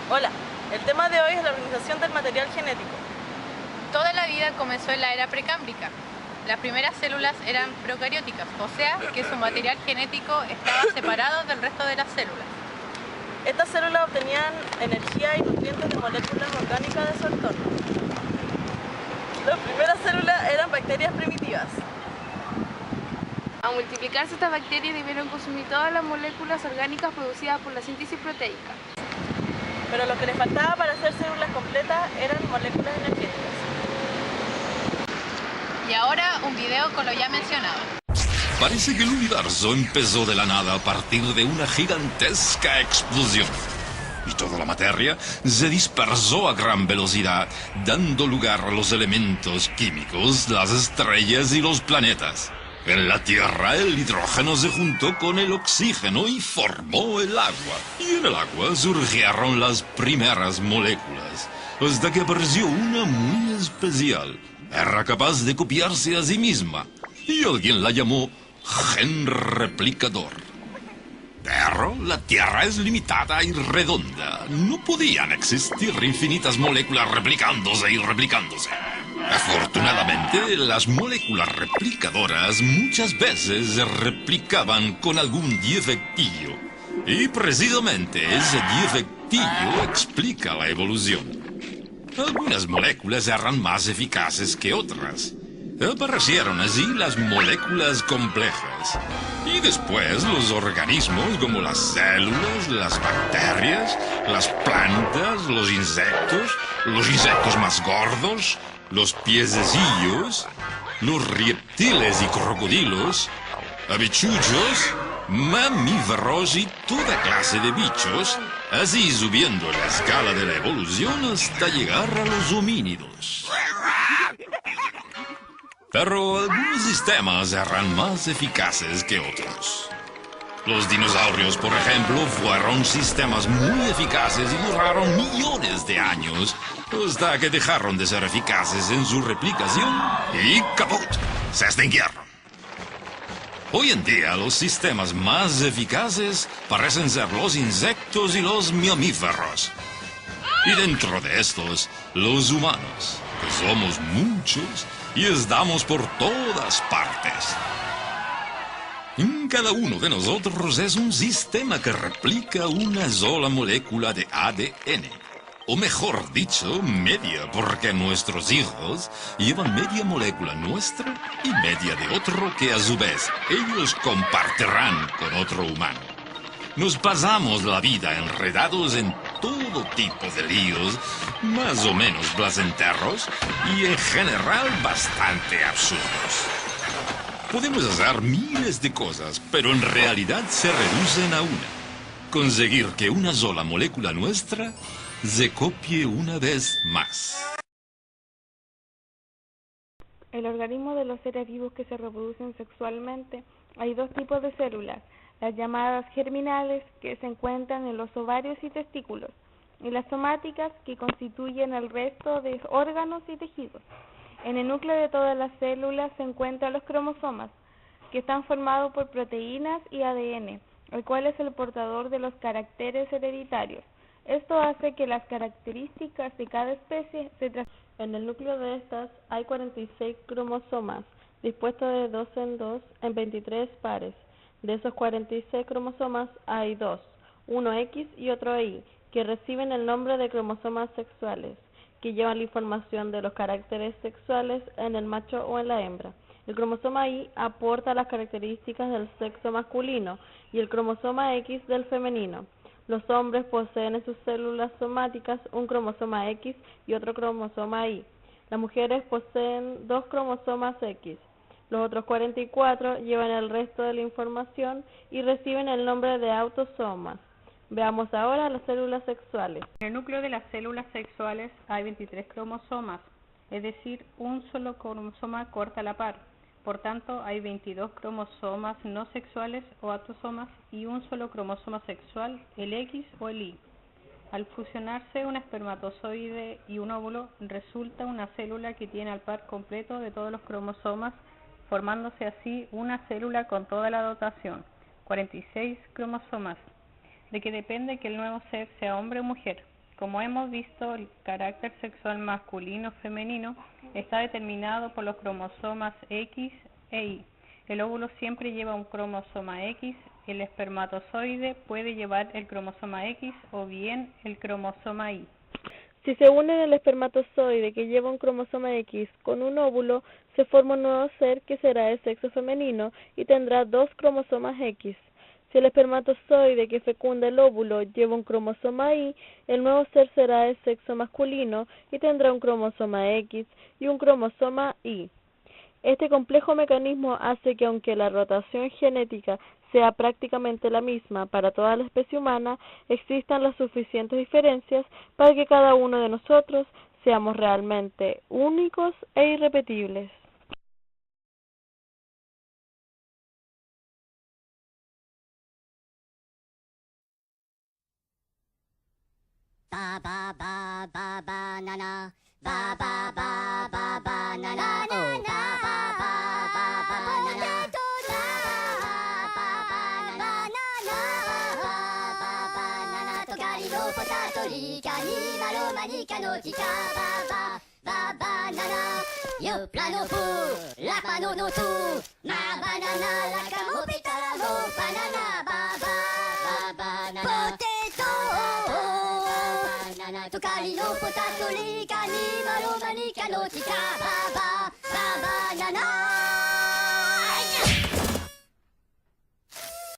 Hola, el tema de hoy es la organización del material genético. Toda la vida comenzó en la era precámbrica. Las primeras células eran procarióticas, o sea, que su material genético estaba separado del resto de las células. Estas células obtenían energía y nutrientes de moléculas orgánicas de su entorno. Las primeras células eran bacterias primitivas. Al multiplicarse estas bacterias debieron consumir todas las moléculas orgánicas producidas por la síntesis proteica. Pero lo que les faltaba para hacer células completas eran moléculas energéticas. Y ahora un video con lo ya mencionado. Parece que el universo empezó de la nada a partir de una gigantesca explosión. Y toda la materia se dispersó a gran velocidad, dando lugar a los elementos químicos, las estrellas y los planetas. En la Tierra el hidrógeno se juntó con el oxígeno y formó el agua. Y en el agua surgieron las primeras moléculas, hasta que apareció una muy especial. Era capaz de copiarse a sí misma, y alguien la llamó gen replicador. Pero la Tierra es limitada y redonda. No podían existir infinitas moléculas replicándose y replicándose. Afortunadamente, las moléculas replicadoras muchas veces se replicaban con algún defectillo. Y precisamente ese defectillo explica la evolución. Algunas moléculas eran más eficaces que otras. Aparecieron así las moléculas complejas. Y después los organismos como las células, las bacterias, las plantas, los insectos más gordos, los piececillos, los reptiles y crocodilos, habichuchos, mamíferos y toda clase de bichos, así subiendo la escala de la evolución hasta llegar a los homínidos. Pero algunos sistemas eran más eficaces que otros. Los dinosaurios, por ejemplo, fueron sistemas muy eficaces y duraron millones de años, hasta que dejaron de ser eficaces en su replicación y ¡caput! Se extinguieron. Hoy en día los sistemas más eficaces parecen ser los insectos y los mamíferos. Y dentro de estos, los humanos, que somos muchos y estamos por todas partes. Cada uno de nosotros es un sistema que replica una sola molécula de ADN. O mejor dicho, media, porque nuestros hijos llevan media molécula nuestra y media de otro que a su vez ellos compartirán con otro humano. Nos pasamos la vida enredados en todo tipo de líos, más o menos placenteros y en general bastante absurdos. Podemos hacer miles de cosas, pero en realidad se reducen a una. Conseguir que una sola molécula nuestra se copie una vez más. El organismo de los seres vivos que se reproducen sexualmente, hay dos tipos de células, las llamadas germinales, que se encuentran en los ovarios y testículos, y las somáticas, que constituyen el resto de órganos y tejidos. En el núcleo de todas las células se encuentran los cromosomas, que están formados por proteínas y ADN, el cual es el portador de los caracteres hereditarios. Esto hace que las características de cada especie se transfiran. En el núcleo de estas hay 46 cromosomas, dispuestos de 2 en 2 en 23 pares. De esos 46 cromosomas hay dos, uno X y otro Y, que reciben el nombre de cromosomas sexuales, que llevan la información de los caracteres sexuales en el macho o en la hembra. El cromosoma Y aporta las características del sexo masculino y el cromosoma X del femenino. Los hombres poseen en sus células somáticas un cromosoma X y otro cromosoma Y. Las mujeres poseen dos cromosomas X. Los otros 44 llevan el resto de la información y reciben el nombre de autosomas. Veamos ahora las células sexuales. En el núcleo de las células sexuales hay 23 cromosomas, es decir, un solo cromosoma corta la par. Por tanto, hay 22 cromosomas no sexuales o autosomas y un solo cromosoma sexual, el X o el Y. Al fusionarse un espermatozoide y un óvulo, resulta una célula que tiene al par completo de todos los cromosomas, formándose así una célula con toda la dotación, 46 cromosomas, de que depende que el nuevo ser sea hombre o mujer. Como hemos visto, el carácter sexual masculino o femenino está determinado por los cromosomas X e Y. El óvulo siempre lleva un cromosoma X, el espermatozoide puede llevar el cromosoma X o bien el cromosoma Y. Si se une el espermatozoide que lleva un cromosoma X con un óvulo, se forma un nuevo ser que será de sexo femenino y tendrá dos cromosomas X. Si el espermatozoide que fecunda el óvulo lleva un cromosoma Y, el nuevo ser será de sexo masculino y tendrá un cromosoma X y un cromosoma Y. Este complejo mecanismo hace que, aunque la rotación genética sea prácticamente la misma para toda la especie humana, existan las suficientes diferencias para que cada uno de nosotros seamos realmente únicos e irrepetibles. Ba ba ba ba banana, ba ba ba ba banana, oh ba ba ba ba banana, potato, ba ba banana, ba banana, tocali no potato, lica ni malo manica no tica, ba banana, yo plano fu, la pano no tu, ma banana, la camo pitala no banana, ba banana, potato. Tocali no potato, lica ni malo manica no tica, ba